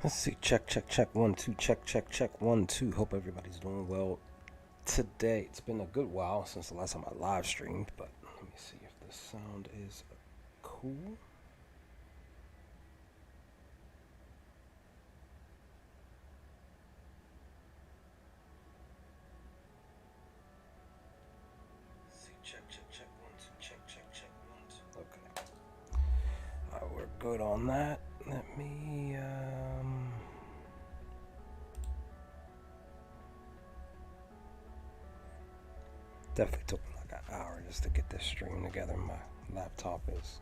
Let's see. Check. 1, 2. Check. 1, 2. Hope everybody's doing well today. It's been a good while since the last time I live streamed, but let me see if the sound is cool. Let's see. Check. 1, 2. Check. 1, 2. Okay. All right, we're good on that. Let me. Definitely took me like an hour just to get this stream together. My laptop is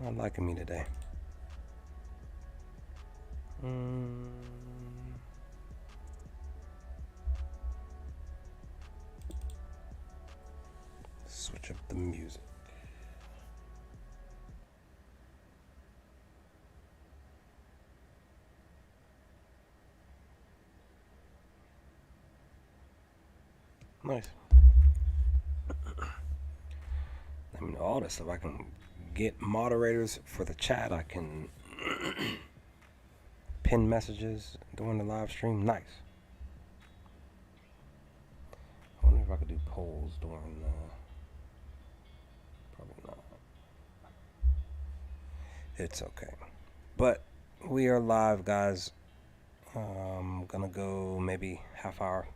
not liking me today. Switch up the music. Nice. Let me know all this stuff. I can get moderators for the chat. I can pin messages during the live stream. Nice. I wonder if I could do polls during the... Probably not. It's okay. But we are live, guys. I'm gonna go maybe half hour.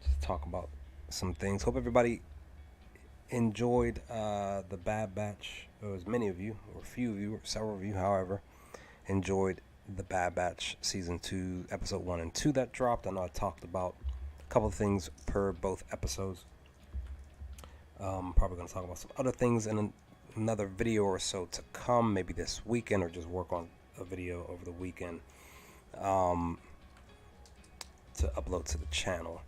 Just talk about some things. Hope everybody enjoyed the Bad Batch. Or as many of you, or a few of you, or several of you, however, enjoyed the Bad Batch Season 2, Episode 1 and 2 that dropped. I know I talked about a couple of things per both episodes. Probably going to talk about some other things in another video or so to come, maybe this weekend, or just work on a video over the weekend to upload to the channel.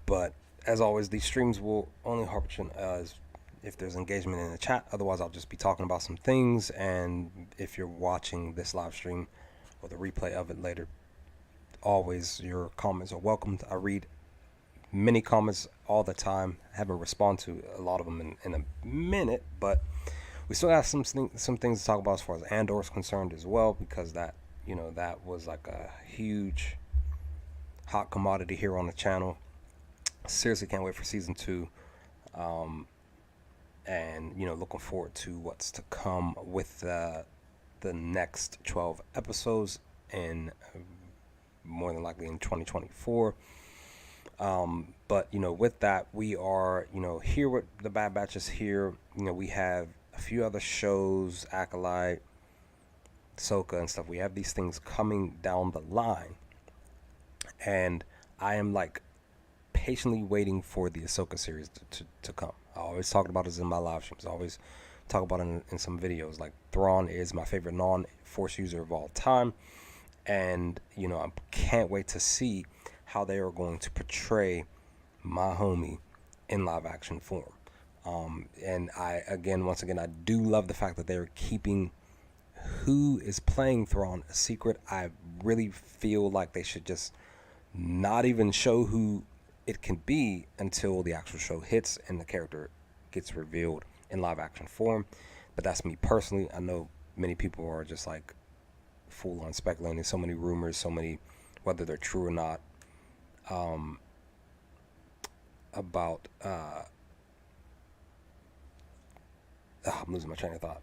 But as always, these streams will only happen as if there's engagement in the chat. Otherwise, I'll just be talking about some things. And if you're watching this live stream or the replay of it later, always your comments are welcomed. I read many comments all the time. I haven't responded to a lot of them in a minute, but we still have some things to talk about as far as Andor is concerned as well, because that was like a huge hot commodity here on the channel. Seriously can't wait for season 2, and looking forward to what's to come with the next 12 episodes, and more than likely in 2024. But with that, we are here with the Bad Batch is here. We have a few other shows, Acolyte, Ahsoka and stuff. We have these things coming down the line, and I am like patiently waiting for the Ahsoka series to come. I always talk about this in my live streams. I always talk about it in some videos. Like, Thrawn is my favorite non-Force user of all time, and I can't wait to see how they are going to portray my homie in live action form. And once again, I do love the fact that they're keeping who is playing Thrawn a secret. I really feel like they should just not even show who it can be until the actual show hits and the character gets revealed in live action form. But that's me personally. I know many people are just like full on speculating. So many rumors, so many, whether they're true or not, about I'm losing my train of thought.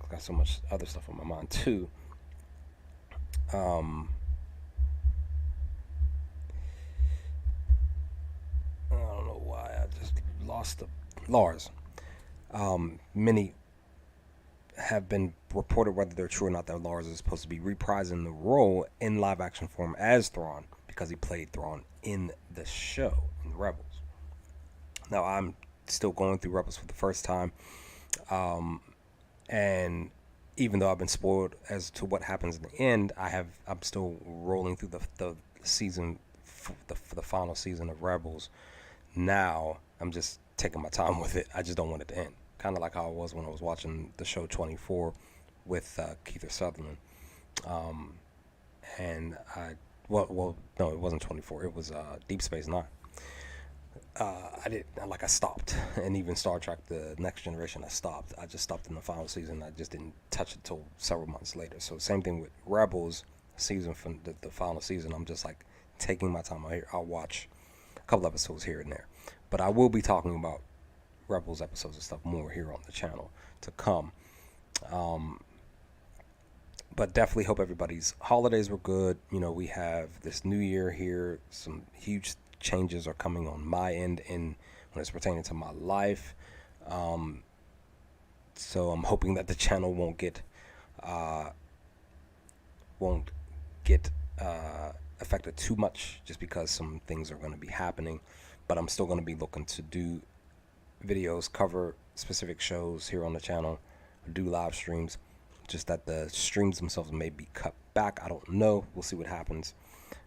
I've got so much other stuff on my mind too. I don't know why I just lost the Lars. Many have been reported, whether they're true or not, that Lars is supposed to be reprising the role in live action form as Thrawn, because he played Thrawn in the show in Rebels. Now, I'm still going through Rebels for the first time, and even though I've been spoiled as to what happens in the end, I'm still rolling through the season, the final season of Rebels. Now I'm just taking my time with it. I just don't want it to end. Kind of like how I was when I was watching the show 24 with Kiefer Sutherland. And no, it wasn't 24. It was Deep Space Nine. I stopped, and even Star Trek: The Next Generation, I stopped. I just stopped in the final season. I just didn't touch it till several months later. So same thing with Rebels season from the final season. I'm just like taking my time out here. I'll watch a couple episodes here and there, but I will be talking about Rebels episodes and stuff more here on the channel to come. Um, but definitely hope everybody's holidays were good. You know, we have this new year here. Some huge changes are coming on my end in when it's pertaining to my life. Um, so I'm hoping that the channel uh, won't get affected too much, just because some things are going to be happening. But I'm still going to be looking to do videos, cover specific shows here on the channel, do live streams. Just that the streams themselves may be cut back. I don't know. We'll see what happens.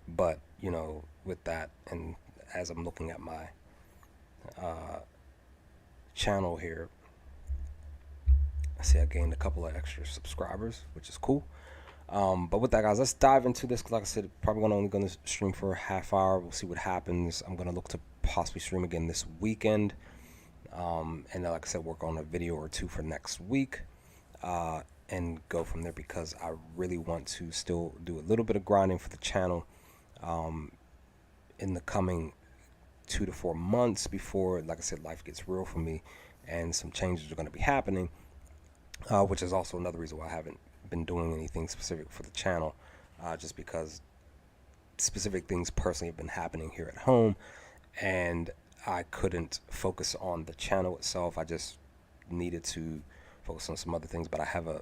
But you know, with that, and as I'm looking at my uh, channel here, I see I gained a couple of extra subscribers, which is cool. But with that, guys, let's dive into this. 'Cause like I said, probably only going to stream for a half hour. We'll see what happens. I'm going to look to possibly stream again this weekend. And like I said, work on a video or two for next week. And go from there, because I really want to still do a little bit of grinding for the channel in the coming 2 to 4 months before, like I said, life gets real for me and some changes are going to be happening, which is also another reason why I haven't been doing anything specific for the channel, just because specific things personally have been happening here at home and I couldn't focus on the channel itself. I just needed to focus on some other things, but I have a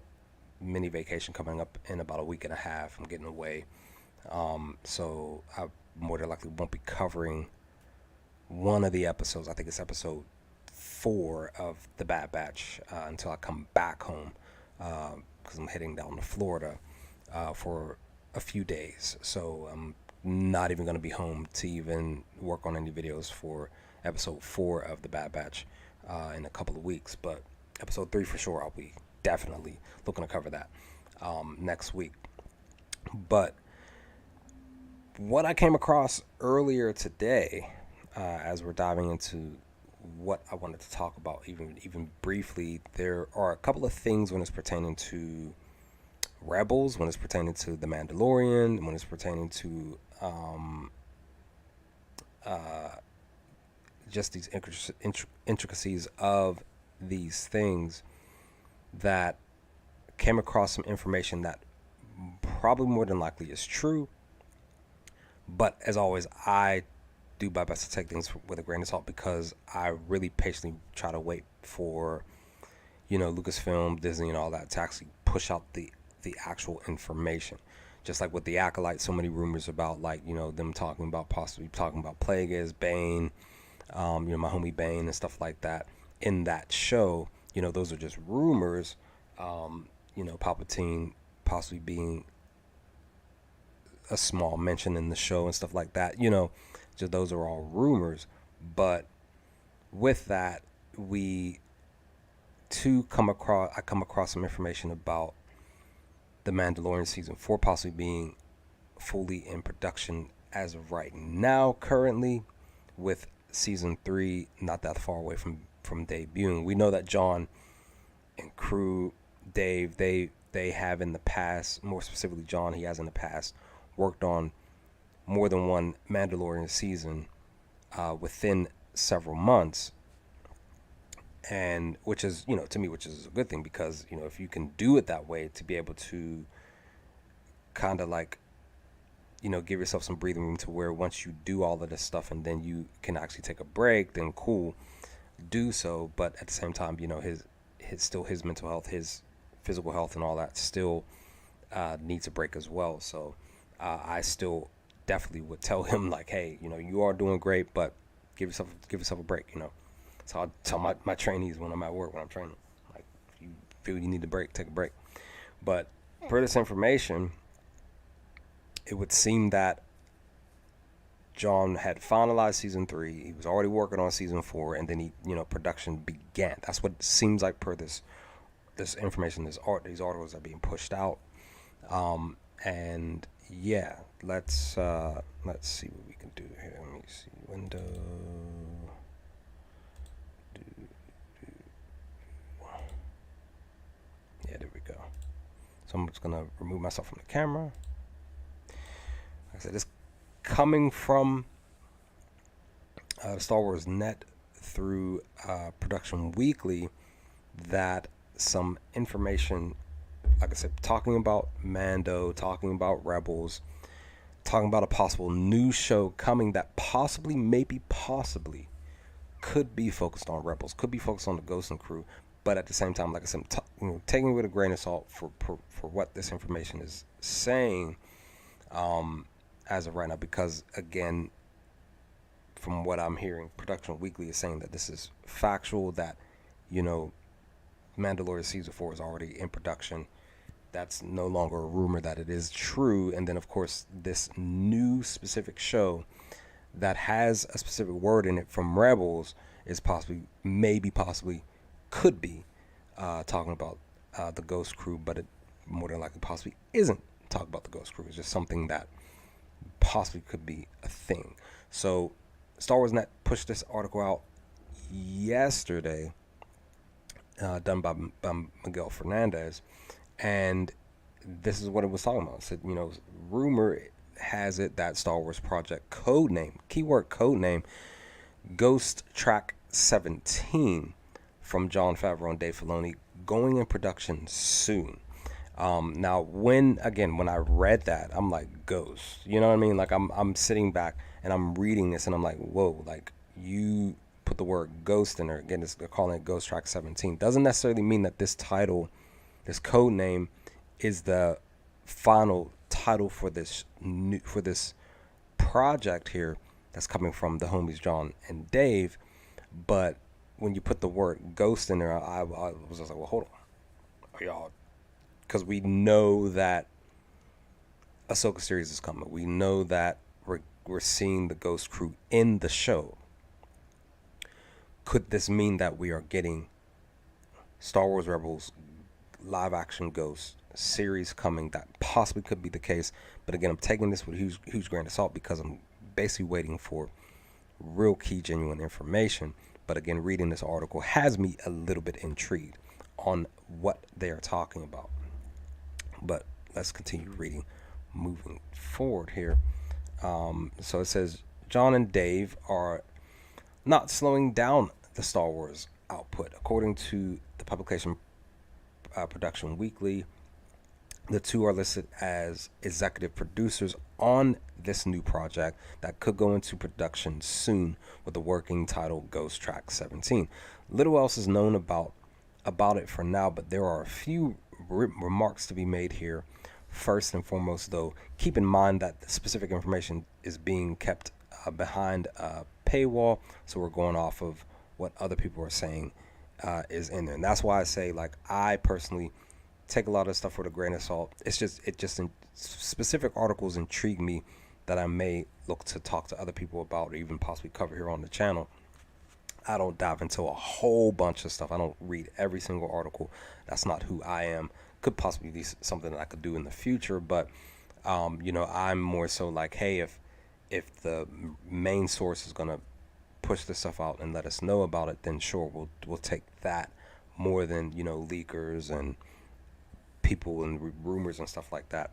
mini vacation coming up in about a week and a half. I'm getting away, so I more than likely won't be covering one of the episodes. I think it's episode 4 of the Bad Batch until I come back home, because I'm heading down to Florida for a few days. So I'm not even going to be home to even work on any videos for episode 4 of the Bad Batch in a couple of weeks. But episode 3 for sure, I'll be definitely looking to cover that next week. But what I came across earlier today, as we're diving into what I wanted to talk about, even briefly, there are a couple of things when it's pertaining to Rebels, when it's pertaining to the Mandalorian, when it's pertaining to just these intricacies of these things, that came across some information that probably more than likely is true. But as always, I do my best to take things with a grain of salt, because I really patiently try to wait for, you know, Lucasfilm, Disney, and all that to actually push out the actual information. Just like with the Acolyte, so many rumors about, like, you know, them possibly talking about Plagueis, Bane, you know, my homie Bane and stuff like that in that show. You know, those are just rumors. You know, Palpatine possibly being a small mention in the show and stuff like that. You know, just those are all rumors. But with that, I come across some information about the Mandalorian season 4 possibly being fully in production as of right now, currently, with season 3 not that far away from debuting. We know that John and crew, Dave, they have in the past, more specifically John, he has in the past worked on more than one Mandalorian season within several months, and which is, you know, to me, which is a good thing, because, you know, if you can do it that way, to be able to kind of like, you know, give yourself some breathing room to where once you do all of this stuff and then you can actually take a break, then cool, do so. But at the same time, you know, his mental health, his physical health and all that still needs a break as well. So I still definitely would tell him, like, hey, you know, you are doing great, but give yourself a break, you know. So I tell my trainees when I'm at work, when I'm training, like, if you feel you need a break, take a break. But per this information, it would seem that John had finalized season 3. He was already working on season 4, and then production began. That's what it seems like per this information, these articles are being pushed out. And yeah, let's see what we can do here. Let me see, window. So I'm just gonna remove myself from the camera. Like I said, it's coming from the Star Wars Net through Production Weekly that some information, like I said, talking about Mando, talking about Rebels, talking about a possible new show coming that possibly, maybe possibly, could be focused on Rebels, could be focused on the Ghost and crew, but at the same time, like I said, taking it with a grain of salt for what this information is saying as of right now, because again, from what I'm hearing, Production Weekly is saying that this is factual, that, Mandalorian Season 4 is already in production. That's no longer a rumor, that it is true. And then, of course, this new specific show that has a specific word in it from Rebels is possibly, could be talking about the Ghost Crew, but it more than likely possibly isn't talking about the Ghost Crew. It's just something that possibly could be a thing. So Star Wars Net pushed this article out yesterday, done by Miguel Fernandez, and this is what it was talking about. It said, rumor has it that Star Wars project codename, keyword codename, Ghost Track 17 from Jon Favreau and Dave Filoni going in production soon. Now, when I read that, I'm like, Ghost, you know what I mean? Like, I'm sitting back and I'm reading this and I'm like, whoa, like, you put the word ghost in there. Again, they're calling it Ghost Track 17. Doesn't necessarily mean that this title, this code name, is the final title for this project here that's coming from the homies John and Dave. But when you put the word ghost in there, I was just like, well, hold on, y'all, because we know that Ahsoka series is coming. We know that we're seeing the Ghost Crew in the show. Could this mean that we are getting Star Wars Rebels live action Ghost series coming? That possibly could be the case. But again, I'm taking this with a huge grain of salt, because I'm basically waiting for real key, genuine information. But again, reading this article has me a little bit intrigued on what they are talking about. But let's continue reading, moving forward here. So it says, John and Dave are not slowing down the Star Wars output. According to the publication Production Weekly, the two are listed as executive producers on this new project that could go into production soon, with the working title Ghost Track 17. Little else is known about it for now, but there are a few remarks to be made here. First and foremost, though, keep in mind that the specific information is being kept behind a paywall, so we're going off of what other people are saying is in there. And that's why I say, like, I personally take a lot of stuff with a grain of salt. Specific articles intrigue me that I may look to talk to other people about, or even possibly cover here on the channel. I don't dive into a whole bunch of stuff. I don't read every single article. That's not who I am. Could possibly be something that I could do in the future, but I'm more so like, hey, if the main source is gonna push this stuff out and let us know about it, then sure, we'll take that more than leakers and people and rumors and stuff like that.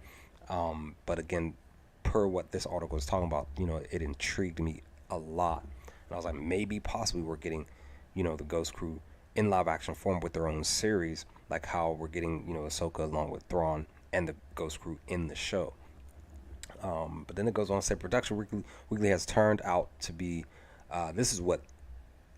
But again, per what this article is talking about, it intrigued me a lot, and I was like, maybe possibly we're getting the Ghost Crew in live action form with their own series, like how we're getting Ahsoka along with Thrawn and the Ghost Crew in the show. But then it goes on to say, Production Weekly has turned out to be, this is what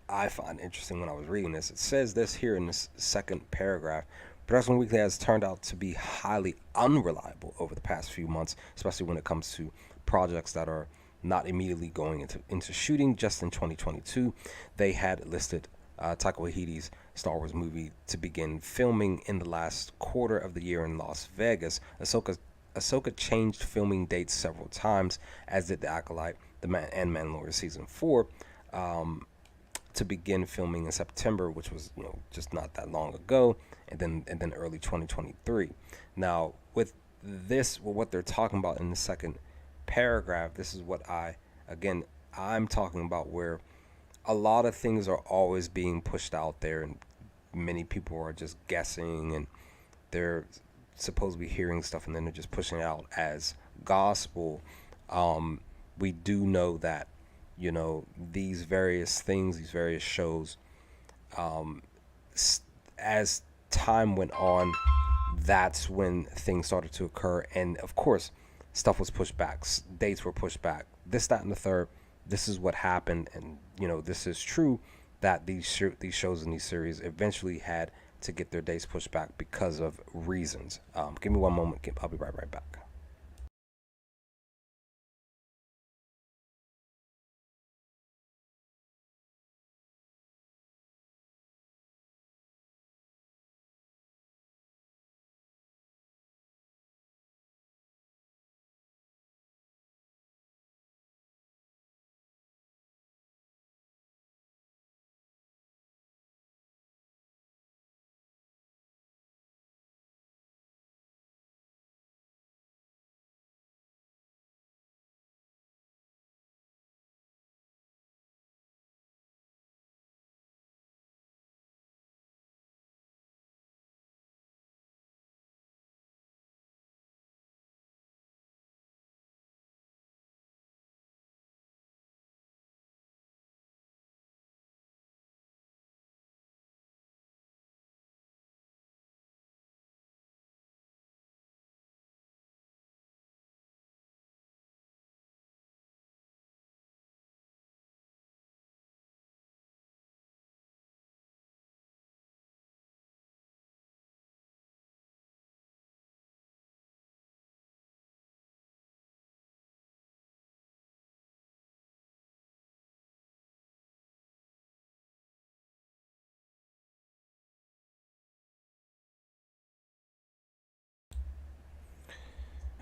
I find interesting when I was reading this. It says this here in this second paragraph: Production Weekly has turned out to be highly unreliable over the past few months, especially when it comes to projects that are not immediately going into shooting. Just in 2022, they had listed Taika Waititi's Star Wars movie to begin filming in the last quarter of the year in Las Vegas. Ahsoka changed filming dates several times, as did The Acolyte, and Mandalorian Season 4, to begin filming in September, which was just not that long ago, and then early 2023. Now, with what they're talking about in the second paragraph, this is what I'm talking about, where a lot of things are always being pushed out there, and many people are just guessing, and they're supposed to be hearing stuff and then they're just pushing it out as gospel. We do know that, these various things, these various shows, as time went on, that's when things started to occur. And of course, stuff was pushed back, dates were pushed back, this, that, and the third. This is what happened. And, this is true that these shows and these series eventually had to get their dates pushed back because of reasons. Give me one moment. I'll be right back.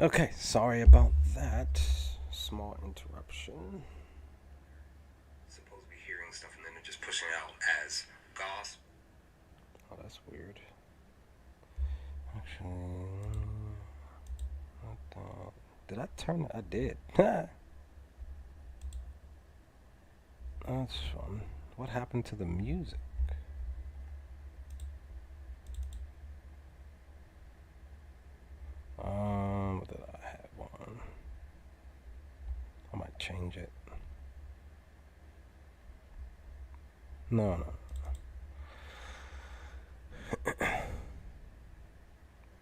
Okay, sorry about that. Small interruption. Supposed to be hearing stuff and then they're just pushing it out as gospel. Oh, that's weird. Actually, did I turn? I did. That's fun. What happened to the music? Did I have one? I might change it. No, no.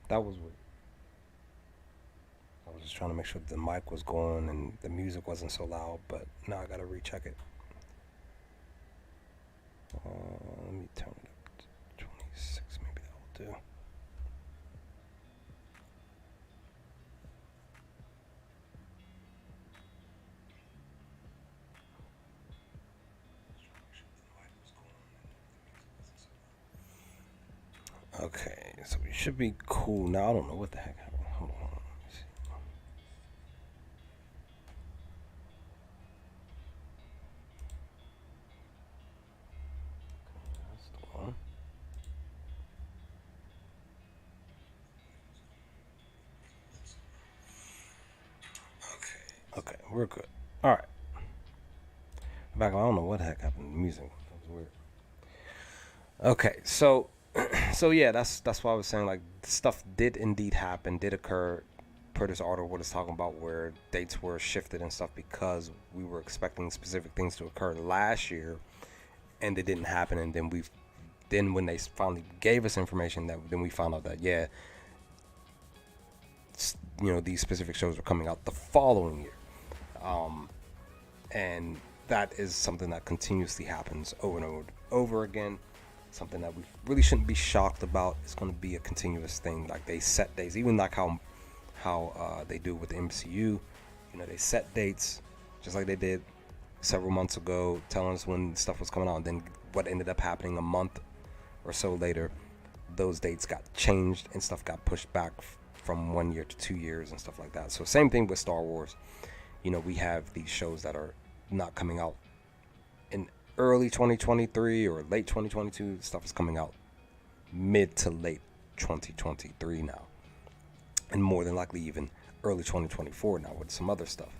That was weird. I was just trying to make sure the mic was going and the music wasn't so loud, but now I gotta recheck it. Let me turn it up to 26, maybe that will do. Okay, so we should be cool now. I don't know what the heck happened. Hold on. Let me see. That's the one. Okay, we're good. All right. Back. I don't know what the heck happened to the music. That was weird. Okay, so yeah, that's why I was saying, like, stuff did indeed happen, did occur, per this article what it's talking about, where dates were shifted and stuff because we were expecting specific things to occur last year and it didn't happen. And then when they finally gave us information, that then we found out that, yeah, these specific shows were coming out the following year. And that is something that continuously happens over and over again. Something that we really shouldn't be shocked about. It's going to be a continuous thing. Like, they set dates, even like how they do with the MCU. They set dates just like they did several months ago, telling us when stuff was coming out. And then what ended up happening a month or so later, those dates got changed and stuff got pushed back from 1 year to 2 years and stuff like that. So same thing with Star Wars. We have these shows that are not coming out in early 2023 or late 2022. Stuff is coming out mid to late 2023 now, and more than likely even early 2024 now with some other stuff.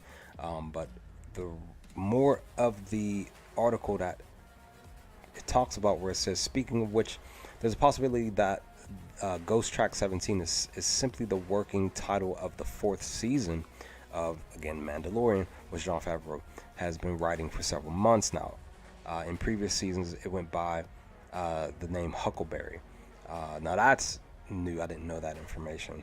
But the more of the article that it talks about, where it says, speaking of which, there's a possibility that Ghost Track 17 is simply the working title of the fourth season of, again, Mandalorian, which Jon Favreau has been writing for several months now. In previous seasons, it went by the name Huckleberry. Now that's new. I didn't know that information.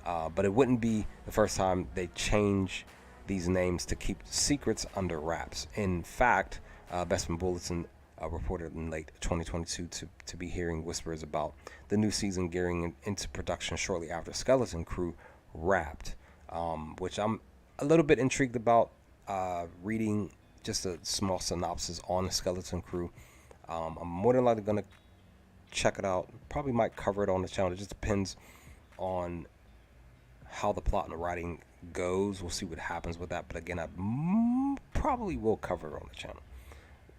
But it wouldn't be the first time they change these names to keep secrets under wraps. In fact, Bespin Bulletin reported in late 2022 to be hearing whispers about the new season gearing into production shortly after Skeleton Crew wrapped, which I'm a little bit intrigued about reading just a small synopsis on the Skeleton Crew. I'm more than likely going to check it out. Probably might cover it on the channel. It just depends on how the plot and the writing goes. We'll see what happens with that. But again, I probably will cover it on the channel.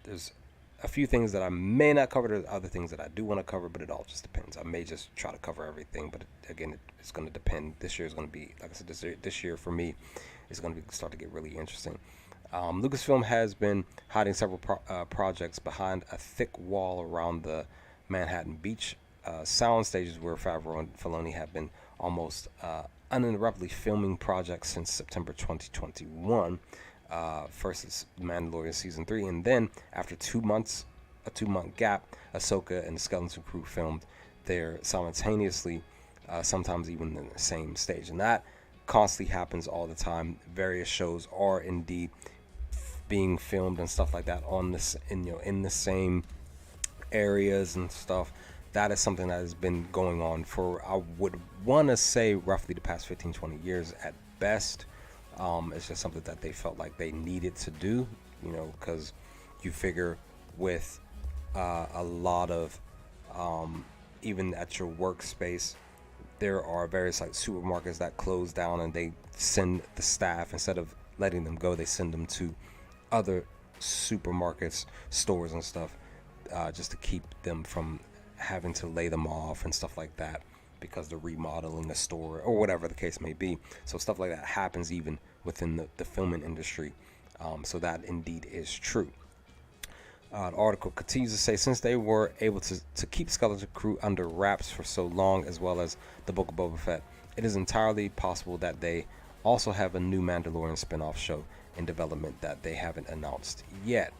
There's a few things that I may not cover. There's other things that I do want to cover, but it all just depends. I may just try to cover everything, but again, it's going to depend. This year is going to be, like I said, this year for me is going to start to get really interesting. Lucasfilm has been hiding several projects behind a thick wall around the Manhattan Beach sound stages, where Favreau and Filoni have been almost uninterruptedly filming projects since September 2021. First is Mandalorian season 3, and then after a 2-month gap, Ahsoka and the Skeleton Crew filmed there simultaneously, sometimes even in the same stage, and that constantly happens all the time. Various shows are indeed being filmed and stuff like that on this, in the same areas and stuff. That is something that has been going on for, I would want to say, roughly the past 15-20 years at best. It's just something that they felt like they needed to do, because you figure with a lot of, even at your workspace, there are various like supermarkets that close down, and they send the staff, instead of letting them go, they send them to other supermarkets, stores and stuff, just to keep them from having to lay them off and stuff like that, because they're remodeling a store or whatever the case may be. So stuff like that happens even within the filming industry. So that indeed is true. The article continues to say, since they were able to keep Skeleton Crew under wraps for so long, as well as the Book of Boba Fett, it is entirely possible that they also have a new Mandalorian spin-off show in development that they haven't announced yet.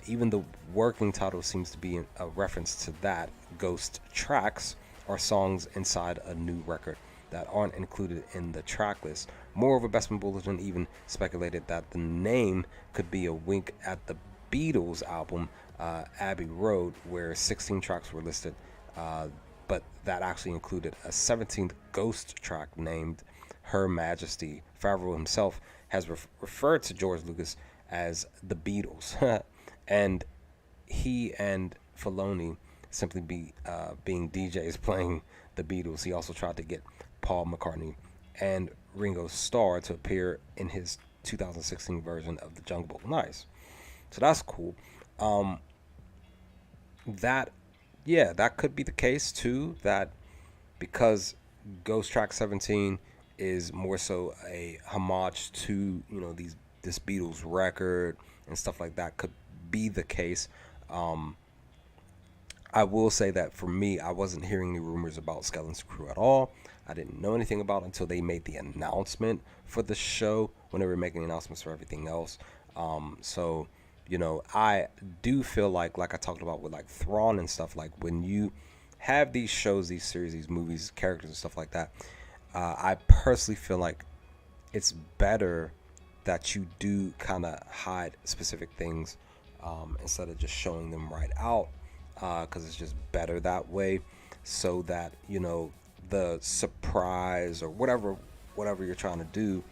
Even the working title seems to be a reference to that. Ghost Tracks are songs inside a new record that aren't included in the track list. Moreover, Bespin Bulletin even speculated that the name could be a wink at the Beatles album, Abbey Road, where 16 tracks were listed, but that actually included a 17th ghost track named Her Majesty. Favreau himself has referred to George Lucas as the Beatles, and he and Filoni simply being DJs playing the Beatles. He also tried to get Paul McCartney and Ringo Starr to appear in his 2016 version of the Jungle Book. Nice. So that's cool. That could be the case too, that because Ghost Track 17 is more so a homage to, this Beatles record and stuff like that, could be the case. I will say that for me, I wasn't hearing any rumors about Skeleton Crew at all. I didn't know anything about it until they made the announcement for the show, when they were making announcements for everything else. So, I do feel like I talked about with like Thrawn and stuff, like when you have these shows, these series, these movies, characters and stuff like that, I personally feel like it's better that you do kind of hide specific things instead of just showing them right out, because it's just better that way, so that the surprise or whatever you're trying to do,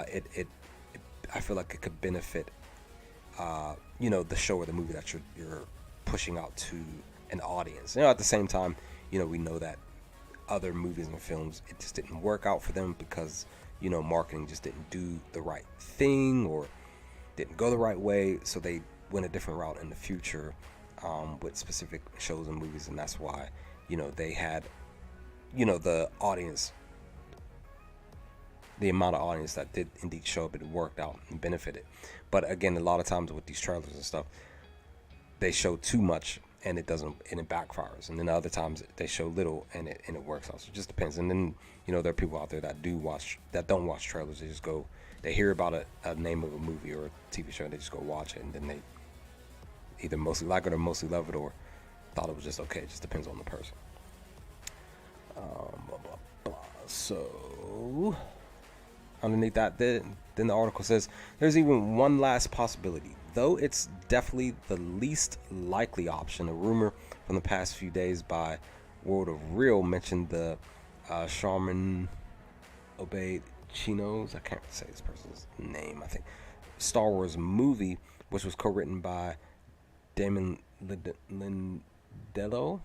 it I feel like it could benefit the show or the movie that you're pushing out to an audience. At the same time, we know that other movies and films, it just didn't work out for them because marketing just didn't do the right thing or didn't go the right way, so they went a different route in the future with specific shows and movies, and that's why they had the audience, the amount of audience that did indeed show up, it worked out and benefited. But again, a lot of times with these trailers and stuff, they show too much and it doesn't, and it backfires. And then other times they show little and it works out. So it just depends. And then there are people out there that don't watch trailers. They just go, they hear about a name of a movie or a TV show, and they just go watch it, and then they either mostly like it or mostly love it, or thought it was just okay. It just depends on the person. Blah, blah, blah. So underneath that, then the article says there's even one last possibility, though it's definitely the least likely option. A rumor from the past few days by World of Real mentioned the Sharman Obeyed Chinos, I can't say this person's name, I think, Star Wars movie, which was co-written by Damon Lindelof,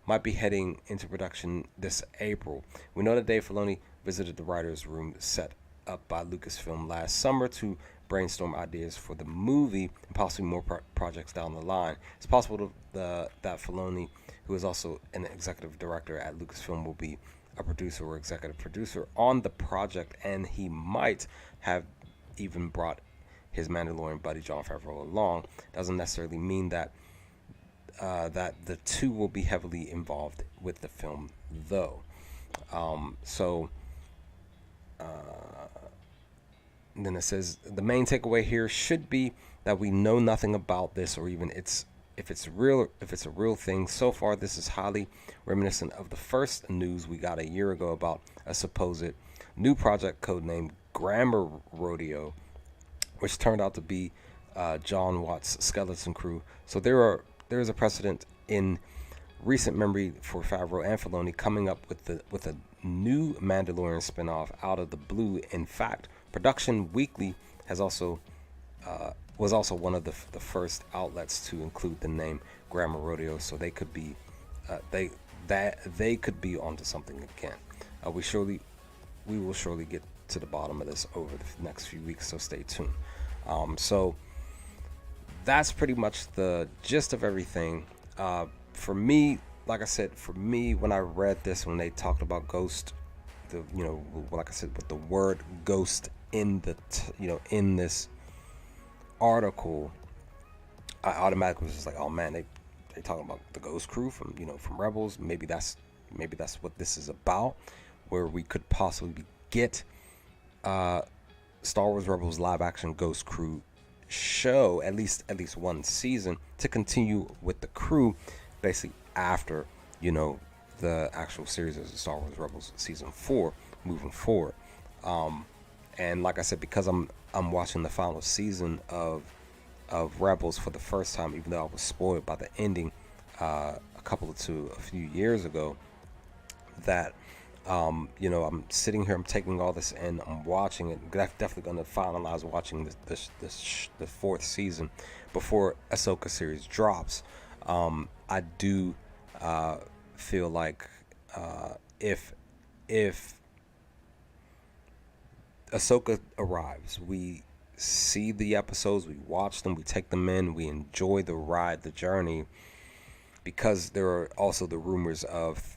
might be heading into production this April. We know that Dave Filoni visited the writer's room set up by Lucasfilm last summer to brainstorm ideas for the movie and possibly more projects down the line. It's possible that Filoni, who is also an executive director at Lucasfilm, will be a producer or executive producer on the project, and he might have even brought his Mandalorian buddy Jon Favreau along. Doesn't necessarily mean that that the two will be heavily involved with the film, though. Then it says the main takeaway here should be that we know nothing about this, or even if it's a real thing. So far, this is highly reminiscent of the first news we got a year ago about a supposed new project codenamed Grammar Rodeo, which turned out to be John Watts' Skeleton Crew. So there is a precedent in recent memory for Favreau and Filoni coming up with a new Mandalorian spinoff out of the blue. In fact, Production Weekly was also one of the first outlets to include the name Grammar Rodeo, so they could be they could be onto something again. We will surely get to the bottom of this over the next few weeks, so stay tuned. So that's pretty much the gist of everything. For me, like I said, when I read this, when they talked about Ghost, like I said, with the word Ghost in in this article, I automatically was just like, oh man, they talking about the Ghost Crew from Rebels. Maybe that's what this is about, where we could possibly get Star Wars Rebels live action Ghost Crew show, at least one season, to continue with the crew basically after the actual series of Star Wars Rebels season 4 moving forward. And like I said, because I'm watching the final season of Rebels for the first time, even though I was spoiled by the ending a few years ago, that I'm sitting here, I'm taking all this in, I'm watching it. I'm definitely going to finalize watching the fourth season before Ahsoka series drops. I do feel like if Ahsoka arrives, we see the episodes, we watch them, we take them in, we enjoy the ride, the journey, because there are also the rumors of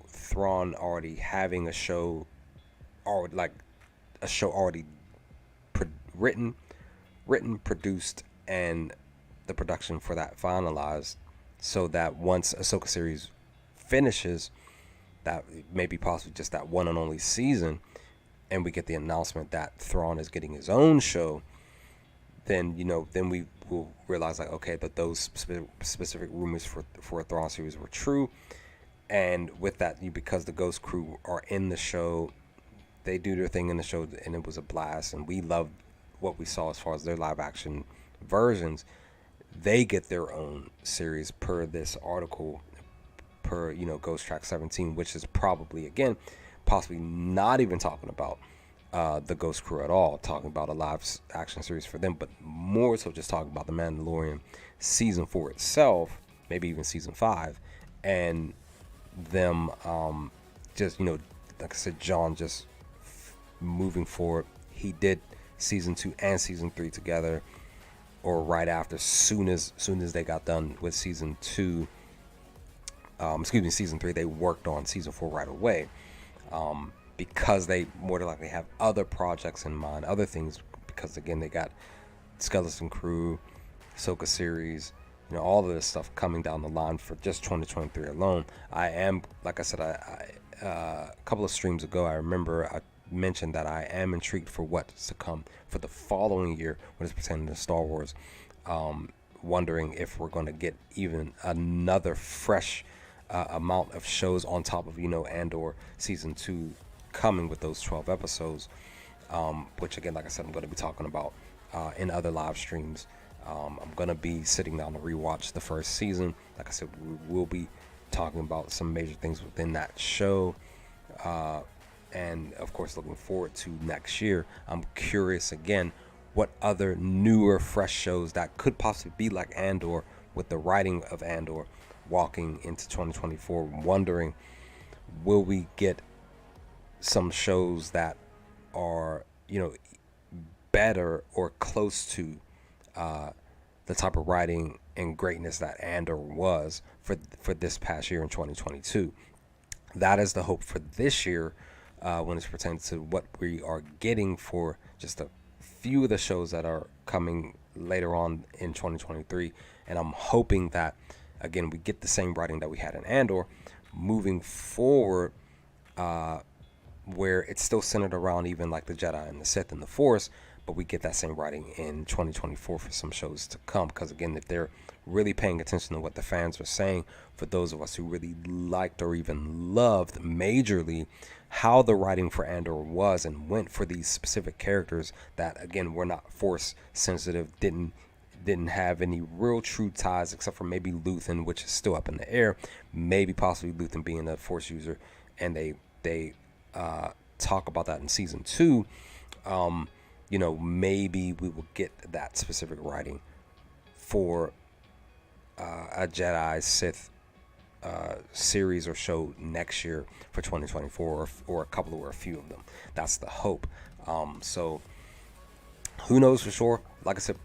Thrawn already having a show, or like a show already written, produced, and the production for that finalized, so that once Ahsoka series finishes, that maybe possibly just that one and only season, and we get the announcement that Thrawn is getting his own show, then we will realize, like, okay, that those specific rumors for a Thrawn series were true. And with that, because the Ghost Crew are in the show, they do their thing in the show, and it was a blast, and we loved what we saw as far as their live action versions. They get their own series per this article, per Ghost Track 17, which is probably, again, possibly not even talking about the Ghost Crew at all, talking about a live action series for them, but more so just talking about the Mandalorian season 4 itself, maybe even season 5, and them just like I said, John just moving forward. He did season 2 and season 3 together, or right after, soon as they got done with season 2, season 3, they worked on season 4 right away, because they more than likely have other projects in mind, other things, because again, they got Skeleton Crew, Ahsoka series, all of this stuff coming down the line for just 2023 alone. I am, like I said, a couple of streams ago, I remember I mentioned that I am intrigued for what's to come for the following year when it's pertaining to Star Wars. Wondering if we're going to get even another fresh amount of shows on top of, Andor season 2 coming with those 12 episodes, which again, like I said, I'm going to be talking about in other live streams. I'm going to be sitting down to rewatch the first season. Like I said, we will be talking about some major things within that show. And of course, looking forward to next year. I'm curious again, what other newer, fresh shows that could possibly be like Andor, with the writing of Andor walking into 2024. Wondering, will we get some shows that are, better or close to the type of writing and greatness that Andor was for this past year in 2022. That is the hope for this year when it's pertaining to what we are getting for just a few of the shows that are coming later on in 2023. And I'm hoping that, again, we get the same writing that we had in Andor moving forward, where it's still centered around even like the Jedi and the Sith and the Force, but we get that same writing in 2024 for some shows to come. Because again, if they're really paying attention to what the fans are saying, for those of us who really liked or even loved majorly how the writing for Andor was and went for these specific characters that, again, were not Force sensitive, didn't have any real true ties except for maybe Luthen, which is still up in the air, maybe possibly Luthen being a Force user, and they talk about that in season 2. Maybe we will get that specific writing for a Jedi Sith series or show next year for 2024, or a couple or a few of them. That's the hope. So who knows for sure? Like I said,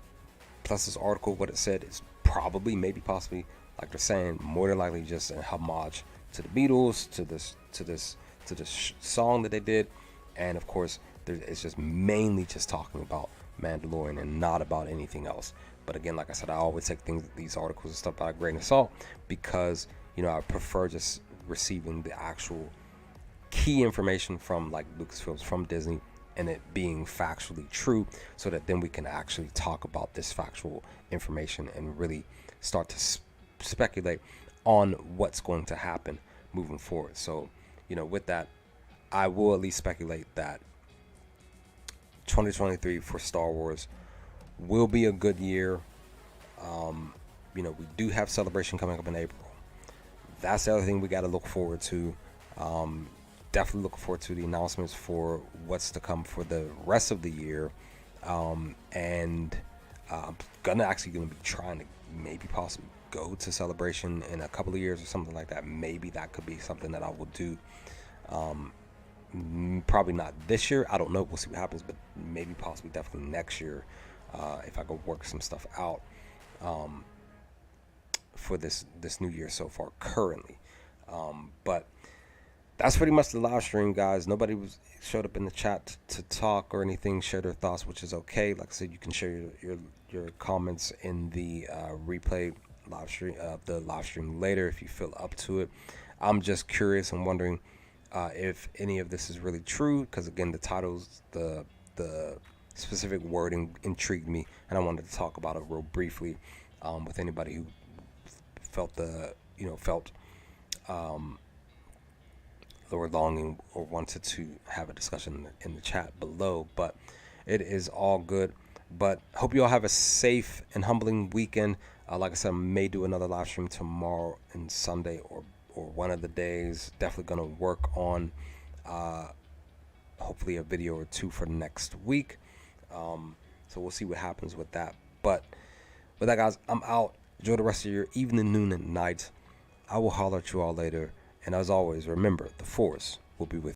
plus this article, what it said is probably, maybe, possibly, like they're saying, more than likely just a homage to the Beatles, to this song that they did, and of course, it's just mainly just talking about Mandalorian and not about anything else. But again, like I said, I always take these articles and stuff by a grain of salt, because I prefer just receiving the actual key information from like Lucasfilms, from Disney, and it being factually true, so that then we can actually talk about this factual information and really start to speculate on what's going to happen moving forward. So, with that, I will at least speculate that 2023 for Star Wars will be a good year. We do have Celebration coming up in April. That's the other thing we got to look forward to. Definitely looking forward to the announcements for what's to come for the rest of the year. And I'm gonna be trying to maybe possibly go to Celebration in a couple of years or something like that. Maybe that could be something that I will do. Probably not this year. I don't know. We'll see what happens. But maybe, possibly, definitely next year, if I go work some stuff out for this new year so far currently. But that's pretty much the live stream, guys. Nobody showed up in the chat to talk or anything, share their thoughts, which is okay. Like I said, you can share your comments in the replay live stream later if you feel up to it. I'm just curious and wondering if any of this is really true, because again, the titles, the specific wording intrigued me, and I wanted to talk about it real briefly with anybody who felt or longing or wanted to have a discussion in the chat below. But it is all good. But hope you all have a safe and humbling weekend. Like I said, I may do another live stream tomorrow and Sunday, or one of the days. Definitely gonna work on hopefully a video or two for next week. So we'll see what happens with that. But with that, guys, I'm out. Enjoy the rest of your evening, noon, and night. I will holler at you all later. And as always, remember, the Force will be with you.